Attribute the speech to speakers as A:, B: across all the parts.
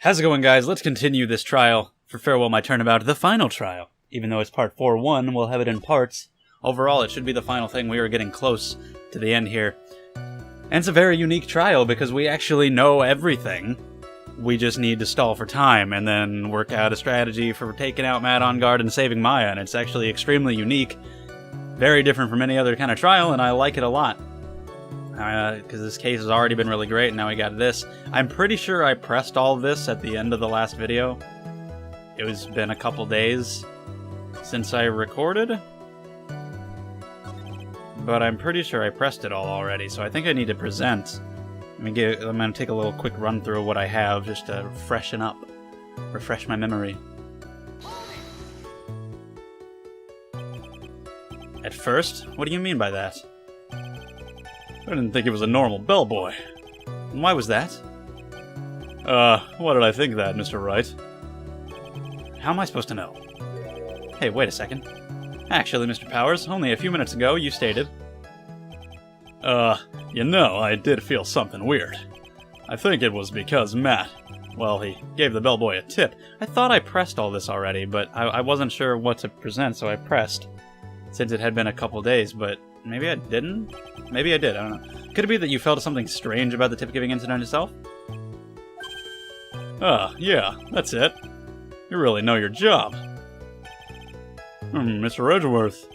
A: How's it going, guys? Let's continue this trial for Farewell My Turnabout, the final trial. Even though it's part 4-1, we'll have it in parts. Overall, it should be the final thing. We are getting close to the end here. And it's a very unique trial because we actually know everything. We just need to stall for time and then work out a strategy for taking out Matt on guard and saving Maya. And it's actually extremely unique. Very different from any other kind of trial, and I like it a lot. Because this case has already been really great, and now we got this. I'm pretty sure I pressed all of this at the end of the last video. It has been a couple days since I recorded. But I'm pretty sure I pressed it all already, so I think I need to present. I'm going to take a little quick run through of what I have, just to freshen up. Refresh my memory. At first? What do you mean by that? I didn't think he was a normal bellboy. And why was that? Why did I think that, Mr. Wright? How am I supposed to know? Hey, wait a second. Actually, Mr. Powers, only a few minutes ago you stated... you know, I did feel something weird. I think it was because Matt, well, he gave the bellboy a tip. I thought I pressed all this already, but I wasn't sure what to present, so I pressed. Since it had been a couple days, but maybe I didn't? Maybe I did, I don't know. Could it be that you felt something strange about the tip-giving incident itself? Yeah, that's it. You really know your job. Mr. Edgeworth.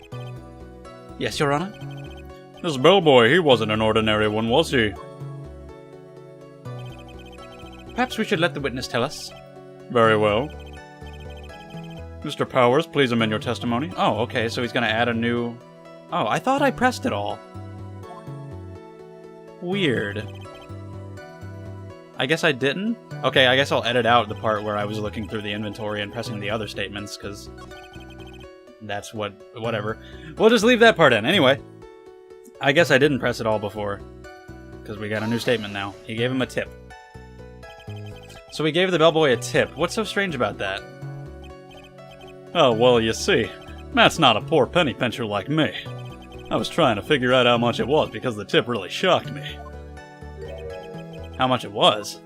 A: Yes, Your Honor? This bellboy, he wasn't an ordinary one, was he? Perhaps we should let the witness tell us. Very well. Mr. Powers, please amend your testimony. Oh, okay, so he's gonna add a new... Oh, I thought I pressed it all. Weird. I guess I didn't? Okay, I guess I'll edit out the part where I was looking through the inventory and pressing the other statements, because... that's whatever. We'll just leave that part in. Anyway, I guess I didn't press it all before, because we got a new statement now. He gave him a tip. So he gave the bellboy a tip. What's so strange about that? Oh, well, you see, Matt's not a poor penny pincher like me. I was trying to figure out how much it was because the tip really shocked me. How much it was?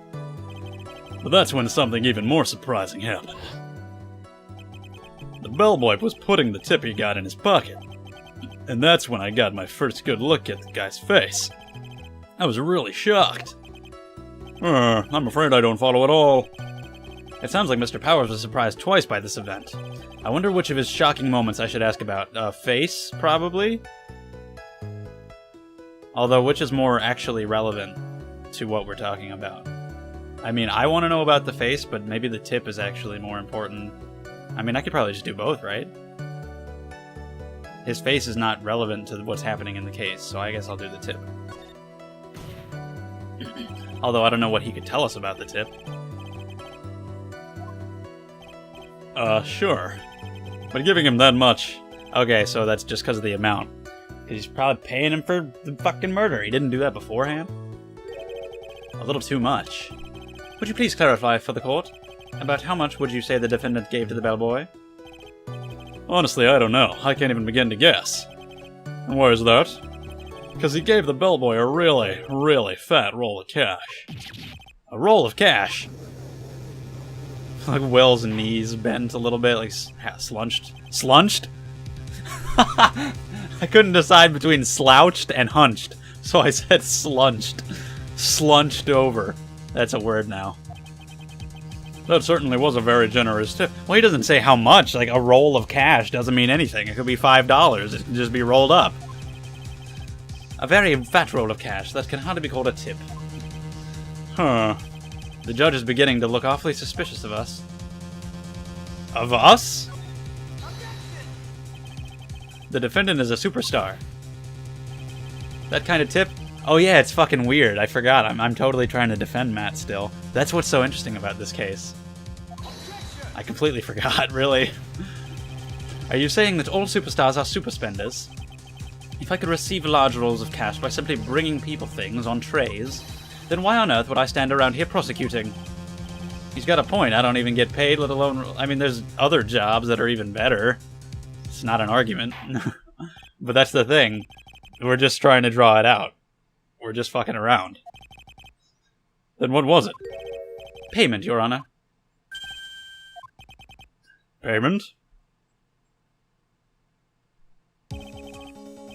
A: But that's when something even more surprising happened. The bellboy was putting the tip he got in his pocket. And that's when I got my first good look at the guy's face. I was really shocked. I'm afraid I don't follow at all. It sounds like Mr. Powers was surprised twice by this event. I wonder which of his shocking moments I should ask about. Face, probably? Although, which is more actually relevant to what we're talking about? I mean, I want to know about the face, but maybe the tip is actually more important. I mean, I could probably just do both, right? His face is not relevant to what's happening in the case, so I guess I'll do the tip. Although I don't know what he could tell us about the tip. Sure. But giving him that much... Okay, so that's just because of the amount. Because he's probably paying him for the fucking murder. He didn't do that beforehand. A little too much. Would you please clarify for the court? About how much would you say the defendant gave to the bellboy? Honestly, I don't know. I can't even begin to guess. And why is that? Because he gave the bellboy a really, really fat roll of cash. A roll of cash? Like Will's knees bent a little bit, like slunched. Slunched? I couldn't decide between slouched and hunched, so I said slunched. Slunched over. That's a word now. That certainly was a very generous tip. Well, he doesn't say how much. Like, a roll of cash doesn't mean anything. It could be $5. It can just be rolled up. A very fat roll of cash. That can hardly be called a tip. Huh. The judge is beginning to look awfully suspicious of us. Of us? The defendant is a superstar. That kind of tip? Oh yeah, it's fucking weird. I forgot. I'm totally trying to defend Matt still. That's what's so interesting about this case. I completely forgot, really. Are you saying that all superstars are super spenders? If I could receive large rolls of cash by simply bringing people things on trays, then why on earth would I stand around here prosecuting? He's got a point. I don't even get paid, let alone... I mean, there's other jobs that are even better. It's not an argument. But that's the thing. We're just trying to draw it out. We're just fucking around. Then what was it? Payment, Your Honor.
B: Payment?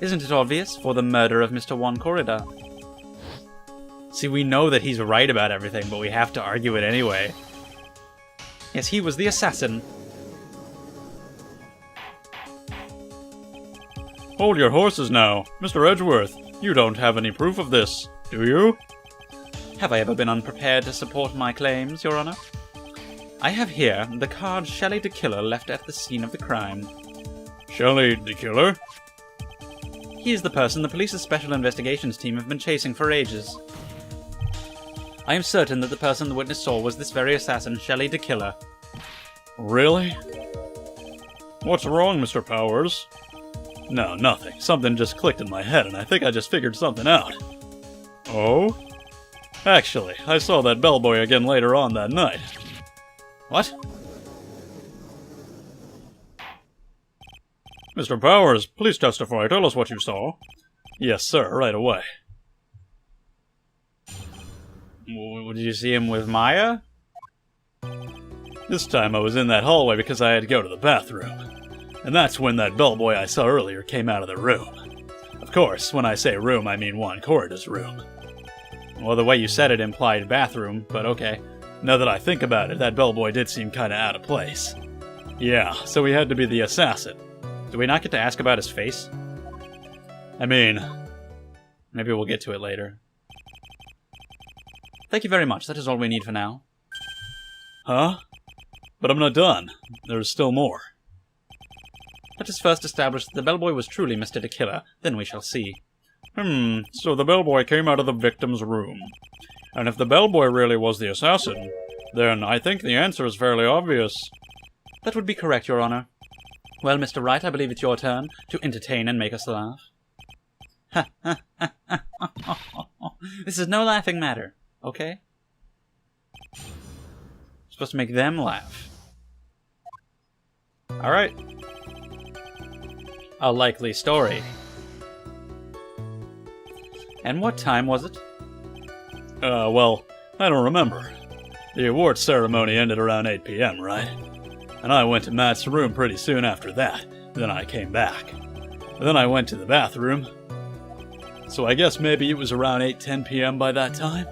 A: Isn't it obvious? For the murder of Mr. Juan Corrida. See, we know that he's right about everything, but we have to argue it anyway. Yes, he was the assassin.
B: Hold your horses now. Mr. Edgeworth, you don't have any proof of this, do you?
A: Have I ever been unprepared to support my claims, Your Honor? I have here the card Shelley the Killer left at the scene of the crime.
B: Shelley the Killer?
A: He is the person the police's special investigations team have been chasing for ages. I am certain that the person the witness saw was this very assassin, Shelley the Killer.
B: Really? What's wrong, Mr. Powers? No, nothing. Something just clicked in my head, and I think I just figured something out. Oh? Actually, I saw that bellboy again later on that night.
A: What?
B: Mr. Powers, please testify. Tell us what you saw. Yes, sir, right away.
A: Did you see him with Maya?
B: This time I was in that hallway because I had to go to the bathroom. And that's when that bellboy I saw earlier came out of the room. Of course, when I say room, I mean Juan Corrida's room.
A: Well, the way you said it implied bathroom, but okay.
B: Now that I think about it, that bellboy did seem kinda out of place. Yeah, so he had to be the assassin.
A: Do we not get to ask about his face?
B: I mean...
A: Maybe we'll get to it later. Thank you very much, that is all we need for now.
B: Huh? But I'm not done. There's still more.
A: Let us first establish that the bellboy was truly Mr. the Killer, then we shall see.
B: So the bellboy came out of the victim's room. And if the bellboy really was the assassin, then I think the answer is fairly obvious.
A: That would be correct, Your Honor. Well, Mr. Wright, I believe it's your turn to entertain and make us laugh. This is no laughing matter, okay? Supposed to make them laugh. Alright. A likely story. And what time was it?
B: Well, I don't remember. The awards ceremony ended around 8 p.m., right? And I went to Matt's room pretty soon after that. Then I came back. Then I went to the bathroom. So I guess maybe it was around 8:10 p.m. by that time?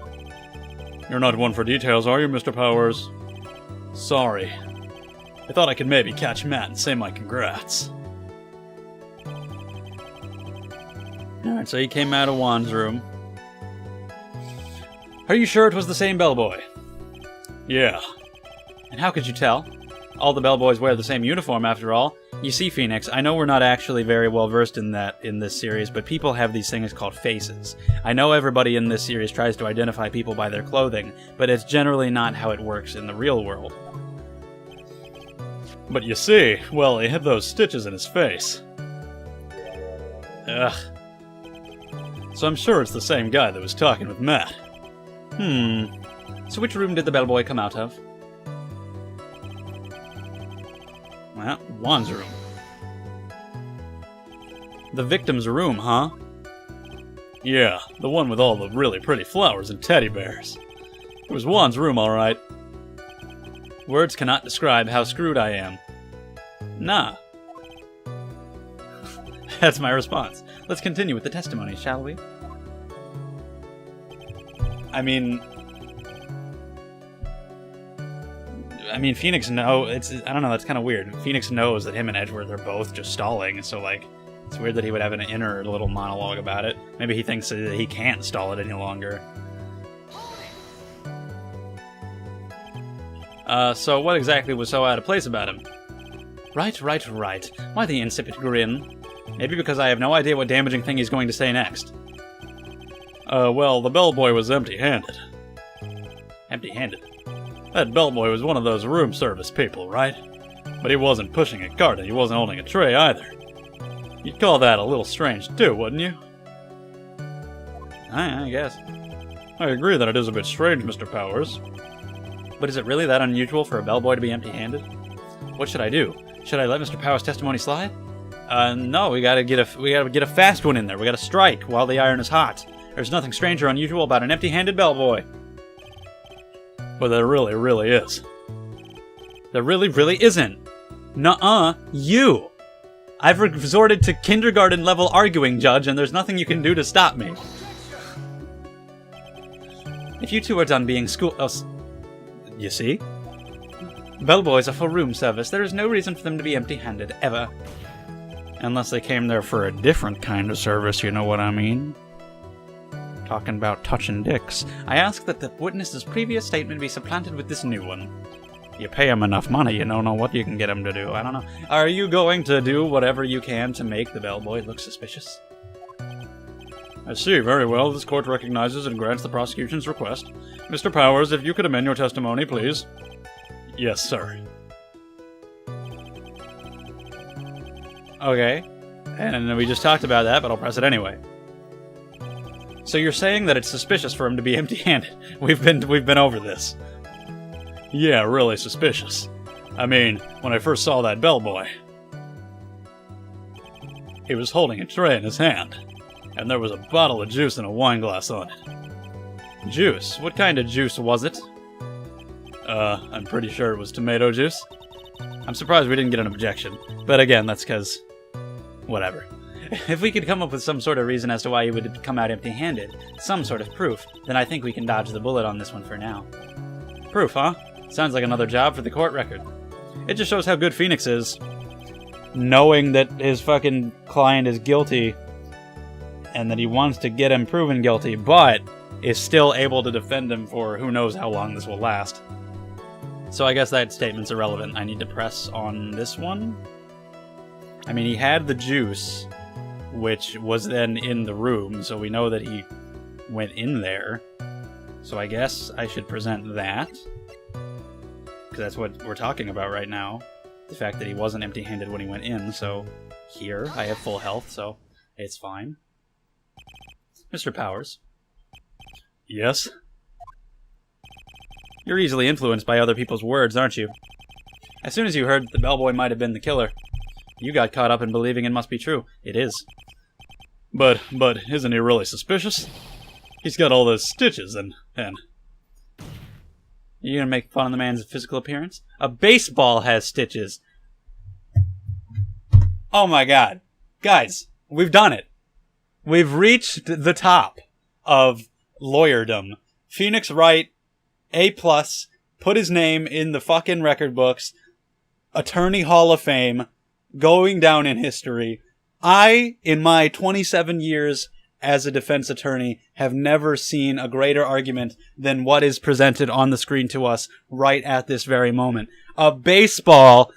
B: You're not one for details, are you, Mr. Powers? Sorry. I thought I could maybe catch Matt and say my congrats.
A: Alright, so he came out of Juan's room. Are you sure it was the same bellboy?
B: Yeah.
A: And how could you tell? All the bellboys wear the same uniform, after all. You see, Phoenix, I know we're not actually very well versed in that in this series, but people have these things called faces. I know everybody in this series tries to identify people by their clothing, but it's generally not how it works in the real world.
B: But you see, well, he had those stitches in his face.
A: Ugh.
B: So I'm sure it's the same guy that was talking with Matt.
A: So which room did the bellboy come out of? Well, Juan's room. The victim's room, huh?
B: Yeah, the one with all the really pretty flowers and teddy bears. It was Juan's room, alright.
A: Words cannot describe how screwed I am. Nah. That's my response. Let's continue with the testimony, shall we? I mean, Phoenix knows. I don't know. That's kind of weird. Phoenix knows that him and Edgeworth are both just stalling. So like, it's weird that he would have an inner little monologue about it. Maybe he thinks that he can't stall it any longer. So what exactly was so out of place about him? Right. Why the insipid grin? Maybe because I have no idea what damaging thing he's going to say next.
B: Well, the bellboy was empty-handed.
A: Empty-handed?
B: That bellboy was one of those room service people, right? But he wasn't pushing a cart and he wasn't holding a tray either. You'd call that a little strange too, wouldn't you?
A: I guess.
B: I agree that it is a bit strange, Mr. Powers.
A: But is it really that unusual for a bellboy to be empty-handed? What should I do? Should I let Mr. Powers' testimony slide? No, we gotta get a fast one in there. We gotta strike while the iron is hot. There's nothing strange or unusual about an empty-handed bellboy.
B: But there really, really is.
A: There really, really isn't. Nuh-uh, you! I've resorted to kindergarten-level arguing, Judge, and there's nothing you can do to stop me. If you two are done being school... Oh, you see? Bellboys are for room service. There is no reason for them to be empty-handed, ever. Unless they came there for a different kind of service, you know what I mean? Talking about touching dicks. I ask that the witness's previous statement be supplanted with this new one. You pay him enough money, you don't know what you can get him to do. I don't know. Are you going to do whatever you can to make the bellboy look suspicious?
B: I see, very well. This court recognizes and grants the prosecution's request. Mr. Powers, if you could amend your testimony, please. Yes, sir.
A: Okay. And we just talked about that, but I'll press it anyway. So you're saying that it's suspicious for him to be empty-handed. We've been over this.
B: Yeah, really suspicious. I mean, when I first saw that bellboy, he was holding a tray in his hand, and there was a bottle of juice and a wine glass on it.
A: Juice? What kind of juice was it?
B: I'm pretty sure it was tomato juice.
A: I'm surprised we didn't get an objection. But again, that's because... whatever. If we could come up with some sort of reason as to why he would come out empty-handed, some sort of proof, then I think we can dodge the bullet on this one for now. Proof, huh? Sounds like another job for the court record. It just shows how good Phoenix is. Knowing that his fucking client is guilty, and that he wants to get him proven guilty, but is still able to defend him for who knows how long this will last. So I guess that statement's irrelevant. I need to press on this one. I mean, he had the juice, which was then in the room, so we know that he went in there. So I guess I should present that, because that's what we're talking about right now. The fact that he wasn't empty-handed when he went in, so here, I have full health, so it's fine. Mr. Powers.
B: Yes?
A: You're easily influenced by other people's words, aren't you? As soon as you heard that the bellboy might have been the killer, you got caught up in believing it must be true. It is.
B: But isn't he really suspicious? He's got all those stitches and...
A: You gonna make fun of the man's physical appearance? A baseball has stitches. Oh my god. Guys, we've done it. We've reached the top of lawyerdom. Phoenix Wright, A+, put his name in the fucking record books, Attorney Hall of Fame, going down in history. I, in my 27 years as a defense attorney, have never seen a greater argument than what is presented on the screen to us right at this very moment. A baseball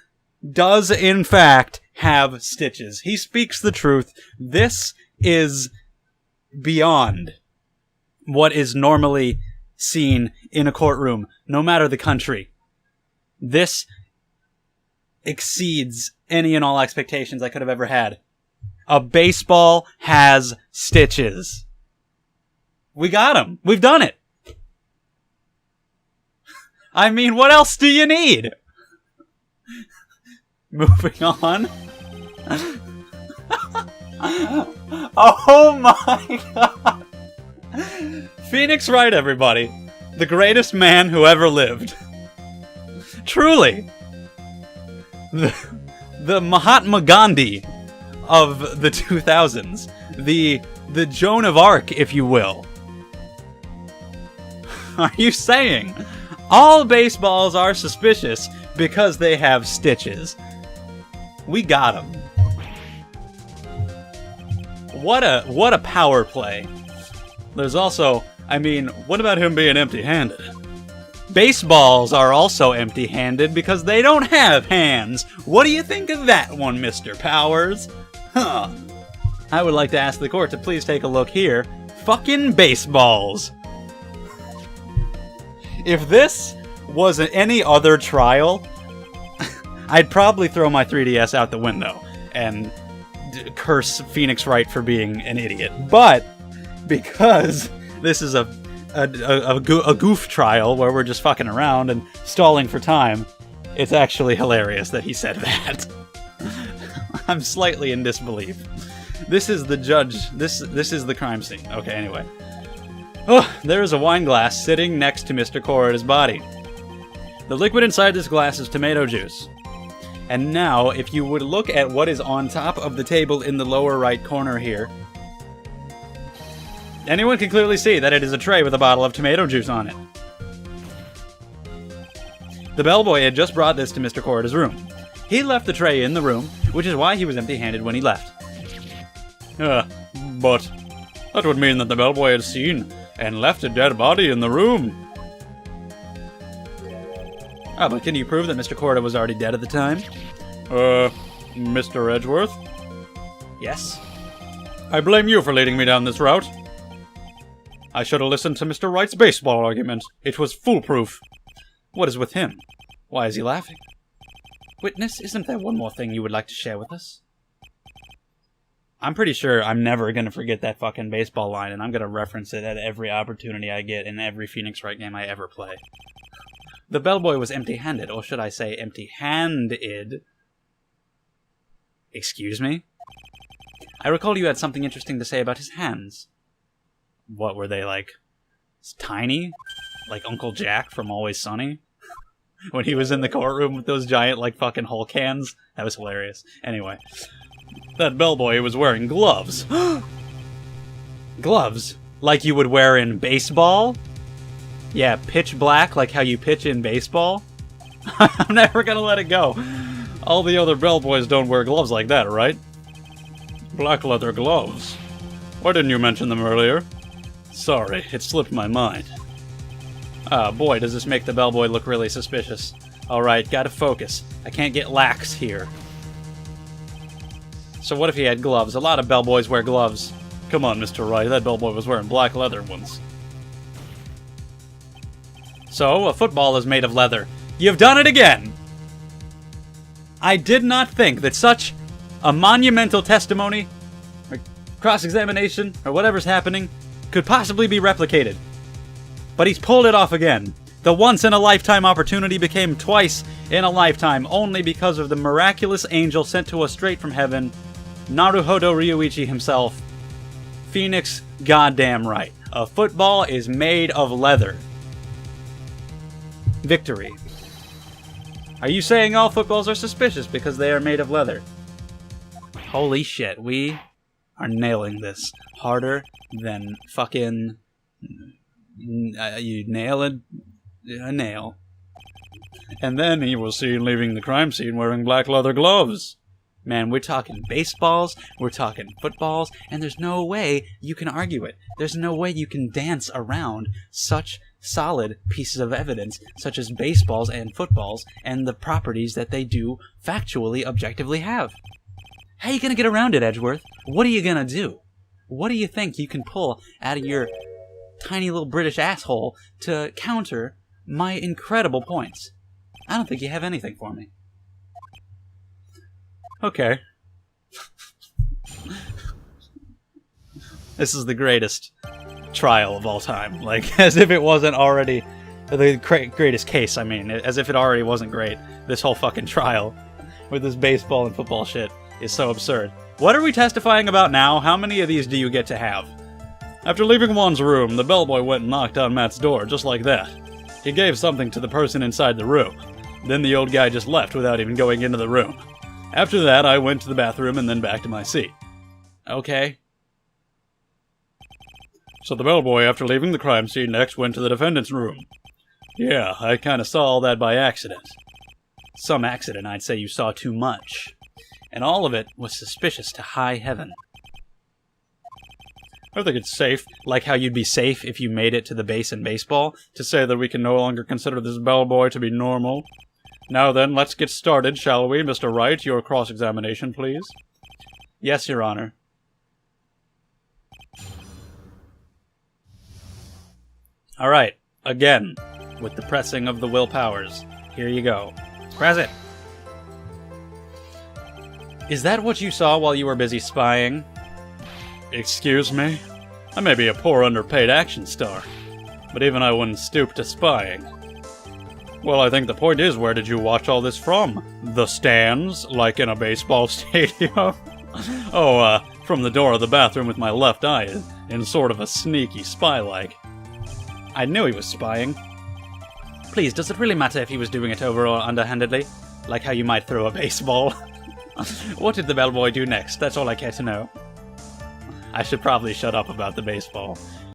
A: does, in fact, have stitches. He speaks the truth. This is beyond what is normally seen in a courtroom, no matter the country. This exceeds any and all expectations I could have ever had. A baseball has stitches. We got him. We've done it. I mean, what else do you need? Moving on. Oh my god. Phoenix Wright, everybody. The greatest man who ever lived. Truly. The Mahatma Gandhi of the 2000s. The Joan of Arc, if you will. Are you saying all baseballs are suspicious because they have stitches? We got him. What a power play. There's also, I mean, what about him being empty-handed? Baseballs are also empty-handed because they don't have hands. What do you think of that one, Mr. Powers? Huh. I would like to ask the court to please take a look here. Fucking baseballs. If this was any other trial, I'd probably throw my 3DS out the window and curse Phoenix Wright for being an idiot. But because this is a goof trial where we're just fucking around and stalling for time, it's actually hilarious that he said that. I'm slightly in disbelief. This is the judge. This is the crime scene. Okay, anyway. Oh, there is a wine glass sitting next to Mr. Corrida's body. The liquid inside this glass is tomato juice. And now, if you would look at what is on top of the table in the lower right corner here, anyone can clearly see that it is a tray with a bottle of tomato juice on it. The bellboy had just brought this to Mr. Corrida's room. He left the tray in the room, which is why he was empty-handed when he left.
B: But that would mean that the bellboy had seen and left a dead body in the room.
A: Oh, but can you prove that Mr. Corrida was already dead at the time?
B: Mr. Edgeworth?
A: Yes.
B: I blame you for leading me down this route. I should have listened to Mr. Wright's baseball argument. It was foolproof.
A: What is with him? Why is he laughing? Witness, isn't there one more thing you would like to share with us? I'm pretty sure I'm never going to forget that fucking baseball line, and I'm going to reference it at every opportunity I get in every Phoenix Wright game I ever play. The bellboy was empty-handed, or should I say empty-handed. Excuse me? I recall you had something interesting to say about his hands. What, were they, like, tiny? Like Uncle Jack from Always Sunny? When he was in the courtroom with those giant, like, fucking Hulk hands? That was hilarious. Anyway.
B: That bellboy was wearing gloves.
A: Gloves? Like you would wear in baseball? Yeah, pitch black, like how you pitch in baseball? I'm never gonna let it go.
B: All the other bellboys don't wear gloves like that, right? Black leather gloves. Why didn't you mention them earlier? Sorry, it slipped my mind.
A: Ah, boy, does this make the bellboy look really suspicious. Alright, gotta focus. I can't get lax here. So what if he had gloves? A lot of bellboys wear gloves.
B: Come on, Mr. Wright, that bellboy was wearing black leather ones.
A: So, a football is made of leather. You've done it again! I did not think that such a monumental testimony, or cross-examination, or whatever's happening, could possibly be replicated. But he's pulled it off again. The once-in-a-lifetime opportunity became twice in a lifetime, only because of the miraculous angel sent to us straight from heaven, Naruhodo Ryuichi himself. Phoenix goddamn right. A football is made of leather. Victory. Are you saying all footballs are suspicious because they are made of leather? Holy shit, we are nailing this harder than fucking... you nail a nail.
B: And then he was seen leaving the crime scene wearing black leather gloves.
A: Man, we're talking baseballs, we're talking footballs, and there's no way you can argue it. There's no way you can dance around such solid pieces of evidence, such as baseballs and footballs, and the properties that they do factually, objectively have. How are you going to get around it, Edgeworth? What are you going to do? What do you think you can pull out of your tiny little British asshole to counter my incredible points? I don't think you have anything for me. Okay. This is the greatest trial of all time. Like, as if it wasn't already the greatest case, I mean. As if it already wasn't great. This whole fucking trial with this baseball and football shit is so absurd. What are we testifying about now? How many of these do you get to have?
B: After leaving Juan's room, the bellboy went and knocked on Matt's door, just like that. He gave something to the person inside the room. Then the old guy just left without even going into the room. After that, I went to the bathroom and then back to my seat.
A: Okay.
B: So the bellboy, after leaving the crime scene, next went to the defendant's room. Yeah, I kinda saw all that by accident.
A: Some accident, I'd say you saw too much. And all of it was suspicious to high heaven.
B: I think it's safe,
A: like how you'd be safe if you made it to the base in baseball,
B: to say that we can no longer consider this bellboy to be normal. Now then, let's get started, shall we, Mr. Wright? Your cross-examination, please.
A: Yes, Your Honor. Alright, again, with the pressing of the will powers. Here you go. Press it! Is that what you saw while you were busy spying?
B: Excuse me? I may be a poor underpaid action star, but even I wouldn't stoop to spying. Well, I think the point is, where did you watch all this from? The stands? Like in a baseball stadium? From the door of the bathroom with my left eye, in sort of a sneaky spy-like.
A: I knew he was spying. Please, does it really matter if he was doing it over or underhandedly? Like how you might throw a baseball. What did the bellboy do next? That's all I care to know. I should probably shut up about the baseball.